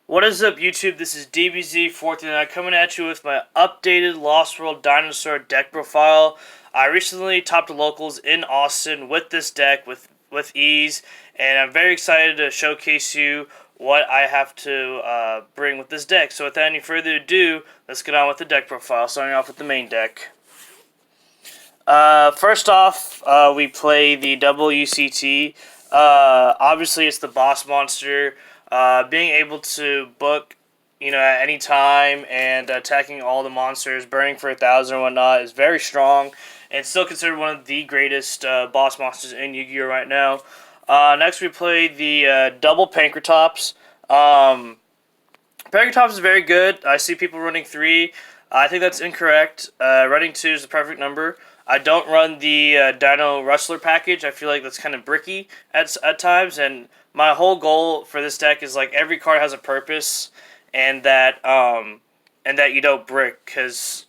What is up, YouTube? This is DBZ49 coming at you with my updated Lost World Dinosaur deck profile. I recently topped the locals in Austin with this deck with ease, and I'm very excited to showcase you what I have to bring with this deck. So without any further ado, let's get on with the deck profile, starting off with the main deck. First off, we play the double UCT. Obviously, it's the boss monster. Being able to book, at any time and attacking all the monsters, burning for 1,000 and whatnot is very strong, and still considered one of the greatest boss monsters in Yu-Gi-Oh! Right now. Next, we play the double Pankratops. Pankratops is very good. I see people running 3. I think that's incorrect. Running 2 is the perfect number. I don't run the Dino Rustler package. I feel like that's kind of bricky at times, and my whole goal for this deck is like every card has a purpose, and that you don't brick, because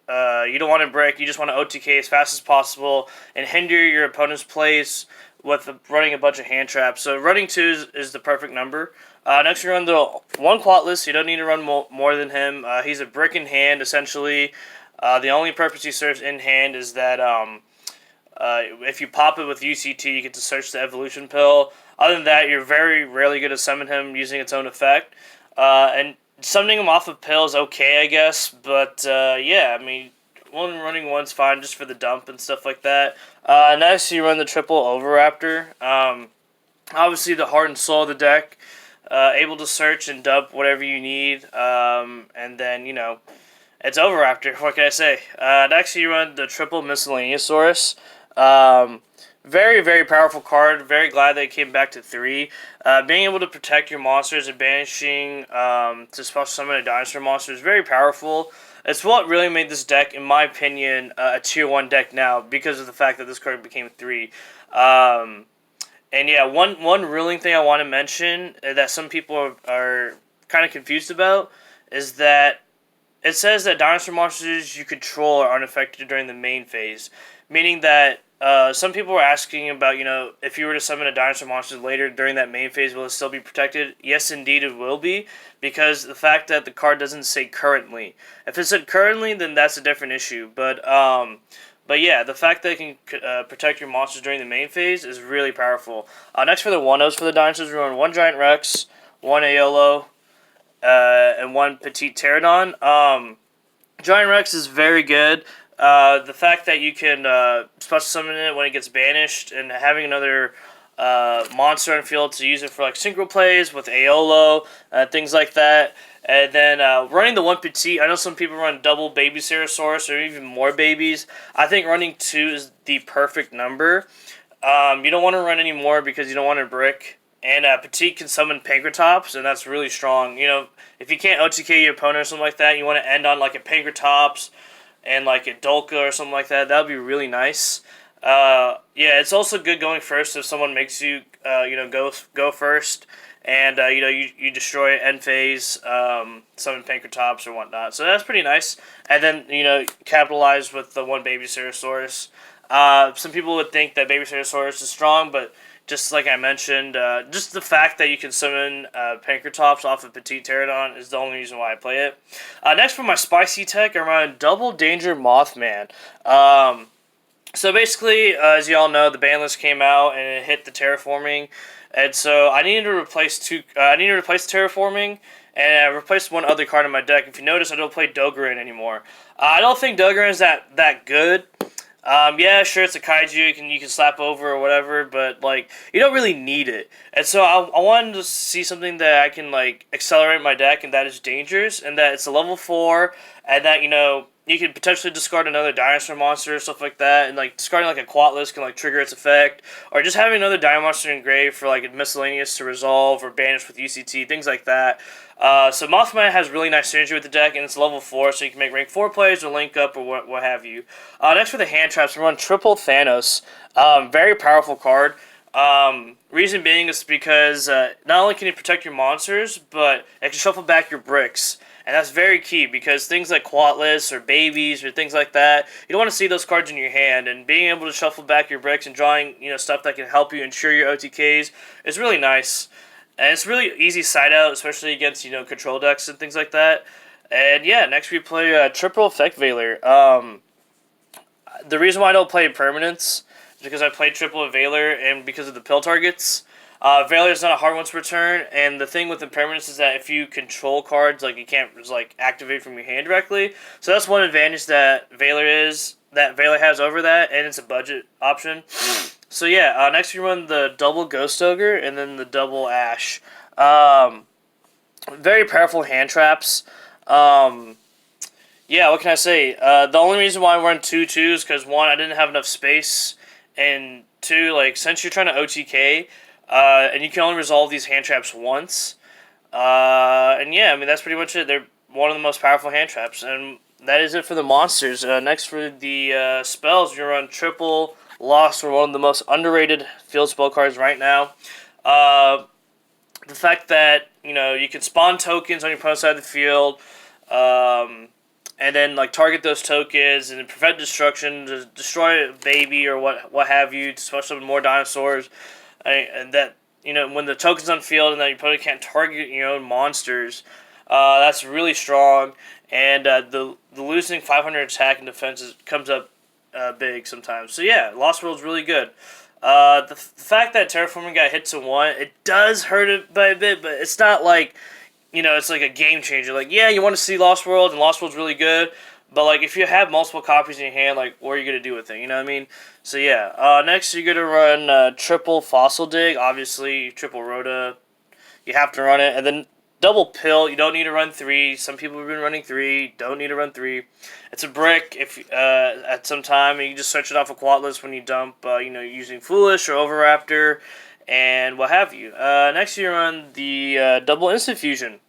you don't want to brick. You just want to OTK as fast as possible and hinder your opponent's plays with running a bunch of hand traps. So running 2 is the perfect number. Next, we run the 1 Quatless. You don't need to run more than him. He's a brick in hand, essentially. The only purpose he serves in hand is that if you pop it with UCT, you get to search the evolution pill. Other than that, you're very rarely going to summon him using its own effect. And summoning him off of pill is okay, I guess. But, yeah, I mean, running 1's fine just for the dump and stuff like that. Next, you run the triple Overraptor. Obviously, the heart and soul of the deck. Able to search and dump whatever you need. And then, it's Overraptor. What can I say? Next, you run the triple Miscellaneousaurus. Very, very powerful card. Very glad that it came back to 3. Being able to protect your monsters and banishing to special summon a dinosaur monster is very powerful. It's what really made this deck, in my opinion, a tier 1 deck now, because of the fact that this card became 3. And yeah, one ruling thing I want to mention that some people are kind of confused about is that it says that dinosaur monsters you control are unaffected during the main phase, meaning that some people were asking about, if you were to summon a dinosaur monster later during that main phase, will it still be protected? Yes, indeed it will be, because the fact that the card doesn't say currently. If it said currently, then that's a different issue. But yeah, the fact that it can protect your monsters during the main phase is really powerful. Next, for the 1-0s for the dinosaurs, we run 1 Giant Rex, 1 Aolo, and 1 Petite Pterodon. Giant Rex is very good. The fact that you can special summon it when it gets banished, and having another monster on the field to use it for like synchro plays with Aolo, things like that. And then running the 1 Petite, I know some people run double Baby Ceratosaurus or even more babies. I think running 2 is the perfect number. You don't want to run any more because you don't want to brick. And Petite can summon Pankratops, and that's really strong. If you can't OTK your opponent or something like that, you want to end on like a Pankratops and like a Dolka or something like that. That would be really nice. Yeah, it's also good going first if someone makes you, go first, and you destroy end phase, summon Pankratops or whatnot. So that's pretty nice. And then capitalize with the 1 Baby Ceratosaurus. Some people would think that Baby Ceratosaurus is strong, but just like I mentioned, just the fact that you can summon Pankratops off of Petite Pterodon is the only reason why I play it. Next, for my spicy tech, I run Double Danger Mothman. So basically, as you all know, the ban list came out and it hit the terraforming, and so I needed to replace the terraforming, and I replaced 1 other card in my deck. If you notice, I don't play Dogoran anymore. I don't think Dogoran is that good. Yeah, sure, it's a kaiju you can slap over or whatever, but like you don't really need it. And so I wanted to see something that I can like accelerate my deck, and that is Dangers, and that it's a level 4, and that you can potentially discard another dinosaur monster or stuff like that, and like discarding like a Quatless can like trigger its effect, or just having another dino monster in grave for like a miscellaneous to resolve or banish with UCT, things like that. So Mothman has really nice synergy with the deck, and it's level 4, so you can make rank 4 plays or link up or what have you. Next, for the hand traps, we run triple Thanos. Very powerful card. Reason being is because not only can you protect your monsters, but it can shuffle back your bricks. And that's very key, because things like Quatless or babies or things like that, you don't want to see those cards in your hand. And being able to shuffle back your bricks and drawing stuff that can help you ensure your OTKs is really nice. And it's really easy side out, especially against control decks and things like that. And yeah, next we play Triple Effect Veiler. The reason why I don't play Permanence is because I played Triple Veiler and because of the pill targets. Veiler is not a hard one to return, and the thing with Impermanence is that if you control cards, like you can't just like activate from your hand directly. So that's one advantage that Veiler has over that, and it's a budget option. So yeah, next we run the double Ghost Ogre and then the double Ash. Very powerful hand traps. Yeah, what can I say? The only reason why I run 2/2 is because one, I didn't have enough space, and two, like since you're trying to OTK, and you can only resolve these hand traps once. And yeah, I mean that's pretty much it. They're one of the most powerful hand traps, and that is it for the monsters. Next for the spells, you run triple Lost for one of the most underrated field spell cards right now. The fact that you can spawn tokens on your opponent's side of the field. And then like target those tokens and prevent destruction, to destroy a baby or what have you, especially with more dinosaurs. And that when the token's on field and that your opponent can't target your own monsters, that's really strong. And the losing 500 attack and defense comes up big sometimes. So yeah, Lost World's really good. The fact that Terraforming got hit to 1, it does hurt it by a bit, but it's not like it's like a game changer. Like, yeah, you want to see Lost World, and Lost World's really good, but like if you have multiple copies in your hand, like what are you gonna do with it? You know what I mean? So yeah. Next you're gonna run triple Fossil Dig, obviously triple Rhoda. You have to run it, and then double Pill. You don't need to run 3. Some people have been running 3. Don't need to run 3. It's a brick. If at some time you can just search it off a quad list when you dump. Using Foolish or Overraptor, and what have you. Next you run the double Instant Fusion.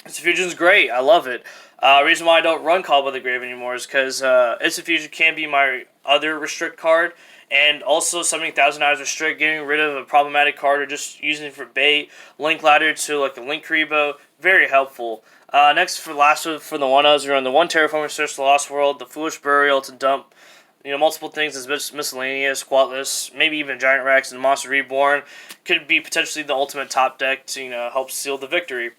Instant Fusion's great. I love it. Reason why I don't run Call by the Grave anymore is because Instant Fusion can be my other restrict card, and also summoning Thousand Eyes Restrict, getting rid of a problematic card, or just using it for bait. Link Ladder to like the Link Karibo, very helpful. Next for the 1-0s, we run the 1 Terraforming Search the Lost World, the Foolish Burial to dump multiple things as miscellaneous, Squatless, maybe even Giant Rex and Monster Reborn. Could be potentially the ultimate top deck to help seal the victory.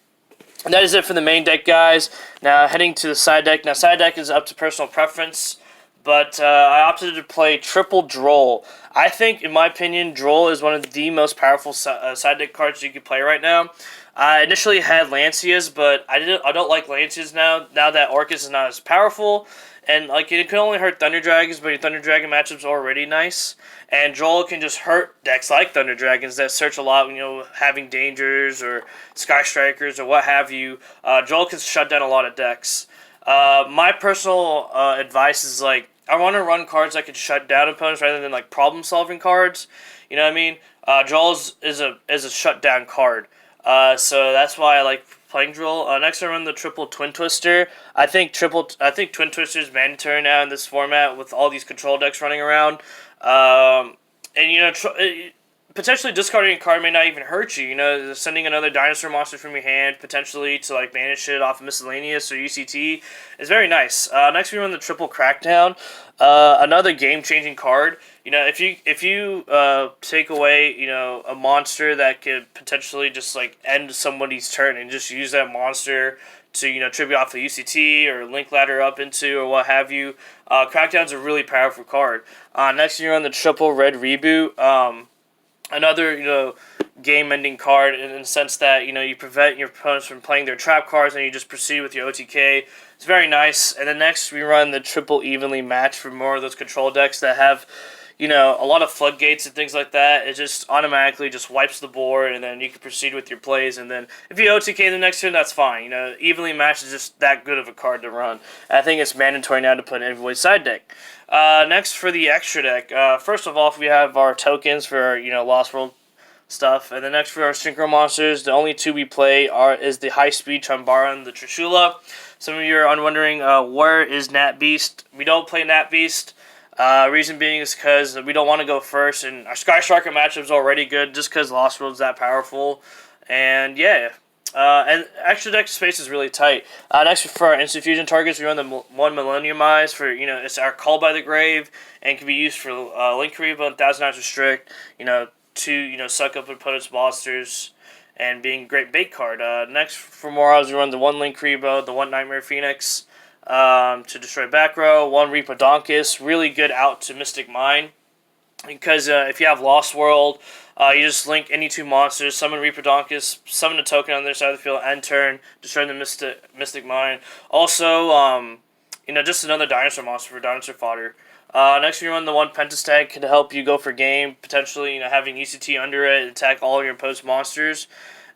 And that is it for the main deck, guys. Now, heading to the side deck. Now, side deck is up to personal preference, but I opted to play triple Droll. I think, in my opinion, Droll is one of the most powerful side deck cards you can play right now. I initially had Lancias, but I don't like Lancias now. Now that Orcus is not as powerful, and like it can only hurt Thunder Dragons, but your Thunder Dragon matchup's already nice. And Droll can just hurt decks like Thunder Dragons that search a lot, having Dangers or Sky Strikers or what have you. Droll can shut down a lot of decks. My personal advice is like I want to run cards that can shut down opponents rather than like problem solving cards. You know what I mean? Droll is a shutdown card. So that's why I like playing Droll. Next I run the triple Twin Twister. I think Twin Twister is mandatory now in this format with all these control decks running around. Potentially discarding a card may not even hurt you. Sending another dinosaur monster from your hand potentially to like banish it off of miscellaneous or UCT is very nice. Next we run the triple Crackdown. Another game-changing card. If you take away a monster that could potentially just like end somebody's turn and just use that monster to tribute off the UCT or link ladder up into or what have you, Crackdown's a really powerful card. Next you run the triple Red Reboot. Another game-ending card in the sense that you prevent your opponents from playing their trap cards and you just proceed with your OTK. It's very nice. And then next we run the triple Evenly Match for more of those control decks that have a lot of floodgates and things like that. It just automatically just wipes the board, and then you can proceed with your plays. And then if you OTK the next turn, that's fine. Evenly Matched is just that good of a card to run. And I think it's mandatory now to put in everybody's side deck. Next for the extra deck. First of all, we have our tokens for Lost World stuff, and then next for our synchro monsters, the only 2 we play is the High Speed Chambara and the Trishula. Some of you are wondering where is Nat Beast. We don't play Nat Beast. Reason being is because we don't want to go first, and our Sky Striker matchup is already good just because Lost World's that powerful. And yeah, and extra deck space is really tight. Next for our Instant Fusion targets, we run the 1 Millennium Eyes for it's our Call by the Grave and can be used for Link Karibo and Thousand Eyes Restrict. To suck up opponent's monsters. and being a great bait card. Next, for Morals, we run the 1 Link Rebo, the 1 Nightmare Phoenix to destroy back row, 1 Reapodonkus, really good out to Mystic Mine. Because if you have Lost World, you just link any 2 monsters, summon Reapodonkus, summon a token on their side of the field, end turn, destroy the Mystic Mine. Also, just another Dinosaur monster for Dinosaur fodder. Next, you run the 1 Pentastag, can help you go for game, potentially having ECT under it, attack all of your opposed monsters,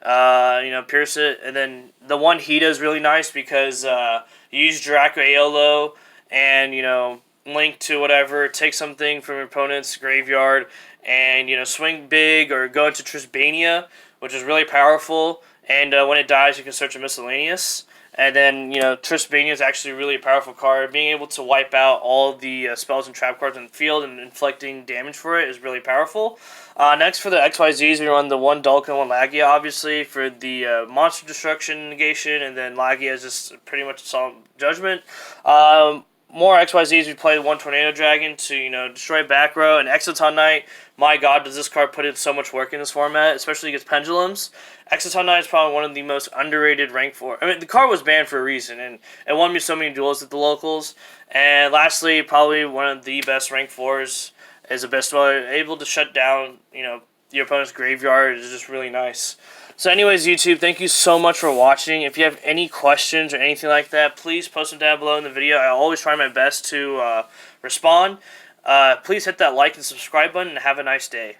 pierce it. And then the 1 Hida is really nice because you use Draco Aolo and, link to whatever, take something from your opponent's graveyard, and swing big or go into Trisbania, which is really powerful. And when it dies, you can search a miscellaneous. And then Trisbania is actually really a powerful card. Being able to wipe out all the spells and trap cards in the field and inflicting damage for it is really powerful. Next, for the XYZs, we run the 1 Dulka and 1 Lagia, obviously, for the monster destruction negation, and then Lagia is just pretty much a solid judgment. More XYZs, we played 1 Tornado Dragon to, destroy back row, and Exoton Knight. My god, does this card put in so much work in this format, especially against Pendulums. Exoton Knight is probably one of the most underrated rank 4. I mean, the card was banned for a reason, and it won me so many duels at the locals. And lastly, probably one of the best rank 4s is Abysmal. Able to shut down, your opponent's graveyard is just really nice. So anyways, YouTube, thank you so much for watching. If you have any questions or anything like that, please post them down below in the video. I always try my best to respond. Please hit that like and subscribe button, and have a nice day.